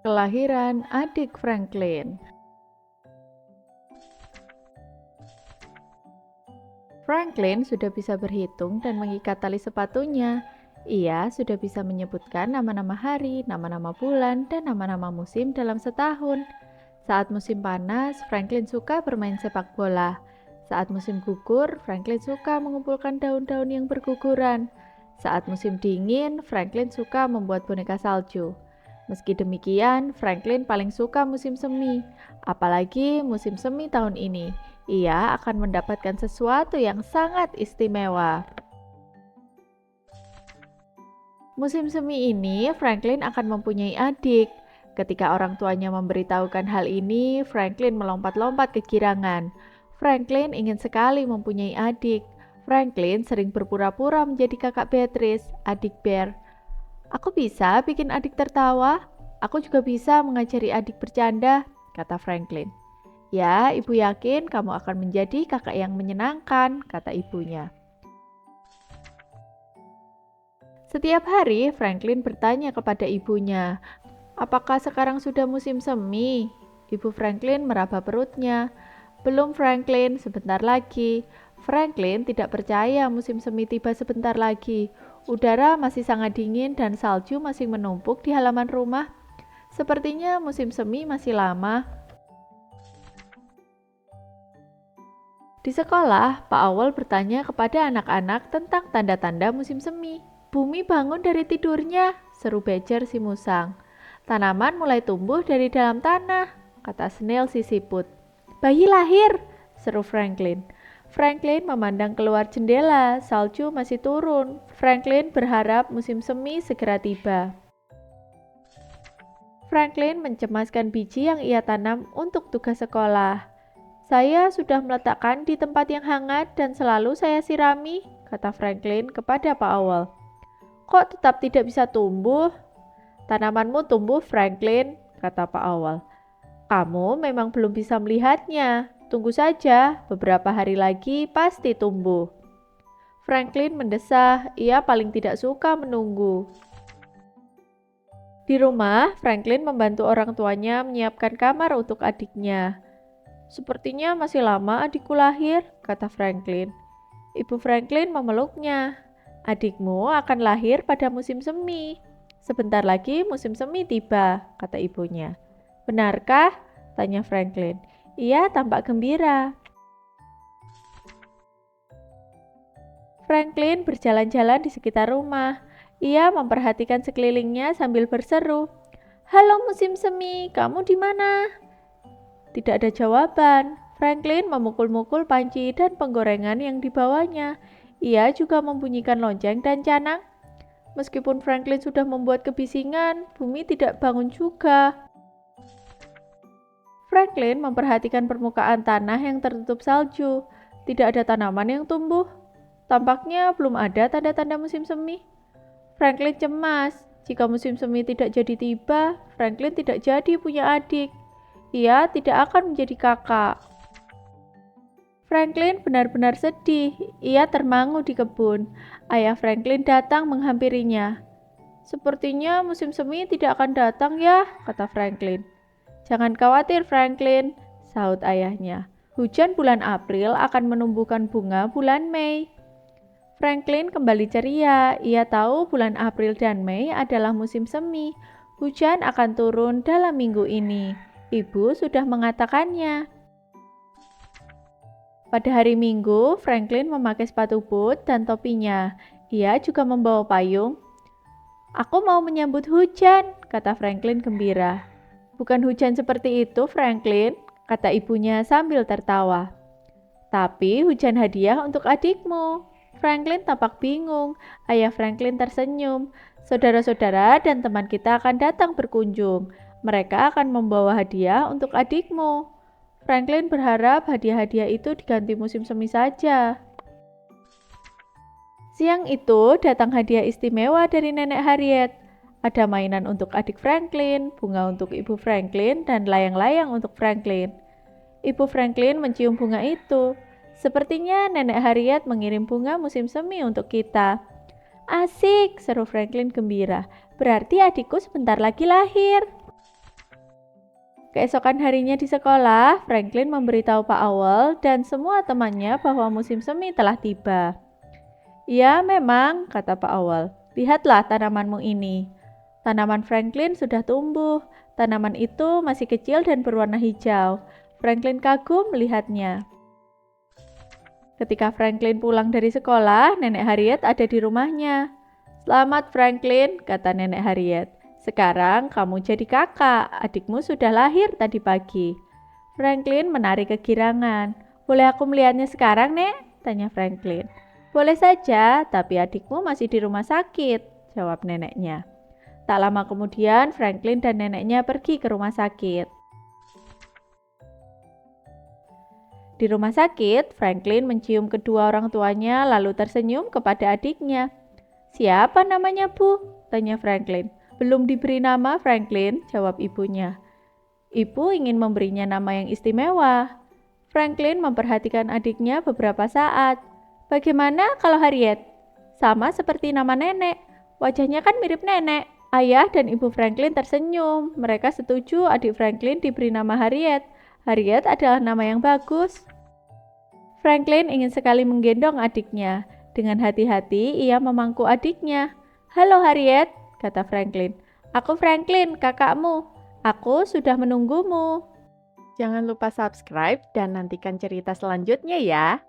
Kelahiran adik Franklin. Franklin sudah bisa berhitung dan mengikat tali sepatunya. Ia sudah bisa menyebutkan nama-nama hari, nama-nama bulan, dan nama-nama musim dalam setahun. Saat musim panas, Franklin suka bermain sepak bola. Saat musim gugur, Franklin suka mengumpulkan daun-daun yang berguguran. Saat musim dingin, Franklin suka membuat boneka salju. Meski demikian, Franklin paling suka musim semi, apalagi musim semi tahun ini. Ia akan mendapatkan sesuatu yang sangat istimewa. Musim semi ini, Franklin akan mempunyai adik. Ketika orang tuanya memberitahukan hal ini, Franklin melompat-lompat kegirangan. Franklin ingin sekali mempunyai adik. Franklin sering berpura-pura menjadi kakak Beatrice, adik Bear. Aku bisa bikin adik tertawa. Aku juga bisa mengajari adik bercanda, kata Franklin. Ya, ibu yakin kamu akan menjadi kakak yang menyenangkan, kata ibunya. Setiap hari, Franklin bertanya kepada ibunya, apakah sekarang sudah musim semi? Ibu Franklin meraba perutnya. Belum Franklin, sebentar lagi. Franklin tidak percaya musim semi tiba sebentar lagi. Udara masih sangat dingin dan salju masih menumpuk di halaman rumah. Sepertinya musim semi masih lama. Di sekolah, Pak Awal bertanya kepada anak-anak tentang tanda-tanda musim semi. Bumi bangun dari tidurnya, seru Becer si musang. Tanaman mulai tumbuh dari dalam tanah, kata Snail si siput. Bayi lahir, seru Franklin. Franklin memandang keluar jendela, salju masih turun. Franklin berharap musim semi segera tiba. Franklin mencemaskan biji yang ia tanam untuk tugas sekolah. Saya sudah meletakkan di tempat yang hangat dan selalu saya sirami, kata Franklin kepada Pak Awal. Kok tetap tidak bisa tumbuh? Tanamanmu tumbuh, Franklin, kata Pak Awal. Kamu memang belum bisa melihatnya. Tunggu saja, beberapa hari lagi pasti tumbuh. Franklin mendesah, ia paling tidak suka menunggu. Di rumah, Franklin membantu orang tuanya menyiapkan kamar untuk adiknya. Sepertinya masih lama adikku lahir, kata Franklin. Ibu Franklin memeluknya. Adikmu akan lahir pada musim semi. Sebentar lagi musim semi tiba, kata ibunya. Benarkah? Tanya Franklin. Ia tampak gembira. Franklin berjalan-jalan di sekitar rumah. Ia memperhatikan sekelilingnya sambil berseru. Halo musim semi, kamu di mana? Tidak ada jawaban. Franklin memukul-mukul panci dan penggorengan yang dibawanya. Ia juga membunyikan lonceng dan canang. Meskipun Franklin sudah membuat kebisingan, bumi tidak bangun juga. Franklin memperhatikan permukaan tanah yang tertutup salju. Tidak ada tanaman yang tumbuh. Tampaknya belum ada tanda-tanda musim semi. Franklin cemas. Jika musim semi tidak jadi tiba, Franklin tidak jadi punya adik. Ia tidak akan menjadi kakak. Franklin benar-benar sedih. Ia termangu di kebun. Ayah Franklin datang menghampirinya. Sepertinya musim semi tidak akan datang ya, kata Franklin. Jangan khawatir Franklin, sahut ayahnya. Hujan bulan April akan menumbuhkan bunga bulan Mei. Franklin kembali ceria. Ia tahu bulan April dan Mei adalah musim semi. Hujan akan turun dalam minggu ini. Ibu sudah mengatakannya. Pada hari Minggu, Franklin memakai sepatu boot dan topinya. Ia juga membawa payung. Aku mau menyambut hujan, kata Franklin gembira. Bukan hujan seperti itu, Franklin, kata ibunya sambil tertawa. Tapi hujan hadiah untuk adikmu. Franklin tampak bingung. Ayah Franklin tersenyum. Saudara-saudara dan teman kita akan datang berkunjung. Mereka akan membawa hadiah untuk adikmu. Franklin berharap hadiah-hadiah itu diganti musim semi saja. Siang itu datang hadiah istimewa dari Nenek Harriet. Ada mainan untuk adik Franklin, bunga untuk Ibu Franklin, dan layang-layang untuk Franklin. Ibu Franklin mencium bunga itu. Sepertinya Nenek Harriet mengirim bunga musim semi untuk kita. Asik, seru Franklin gembira. Berarti adikku sebentar lagi lahir. Keesokan harinya di sekolah, Franklin memberitahu Pak Owl dan semua temannya bahwa musim semi telah tiba. "Ya, memang," kata Pak Owl. "Lihatlah tanamanmu ini." Tanaman Franklin sudah tumbuh. Tanaman itu masih kecil dan berwarna hijau. Franklin kagum melihatnya. Ketika Franklin pulang dari sekolah, Nenek Harriet ada di rumahnya. "Selamat Franklin," kata Nenek Harriet. "Sekarang kamu jadi kakak, adikmu sudah lahir tadi pagi." Franklin menarik kegirangan. "Boleh aku melihatnya sekarang, Nek?" tanya Franklin. "Boleh saja, tapi adikmu masih di rumah sakit," jawab neneknya. Tak lama kemudian, Franklin dan neneknya pergi ke rumah sakit. Di rumah sakit, Franklin mencium kedua orang tuanya lalu tersenyum kepada adiknya. "Siapa namanya, Bu?" tanya Franklin. "Belum diberi nama, Franklin," jawab ibunya. "Ibu ingin memberinya nama yang istimewa." Franklin memperhatikan adiknya beberapa saat. "Bagaimana kalau Harriet?" "Sama seperti nama nenek. Wajahnya kan mirip nenek." Ayah dan ibu Franklin tersenyum. Mereka setuju adik Franklin diberi nama Harriet. Harriet adalah nama yang bagus. Franklin ingin sekali menggendong adiknya. Dengan hati-hati, ia memangku adiknya. "Halo Harriet," kata Franklin. "Aku Franklin, kakakmu. Aku sudah menunggumu." Jangan lupa subscribe dan nantikan cerita selanjutnya ya.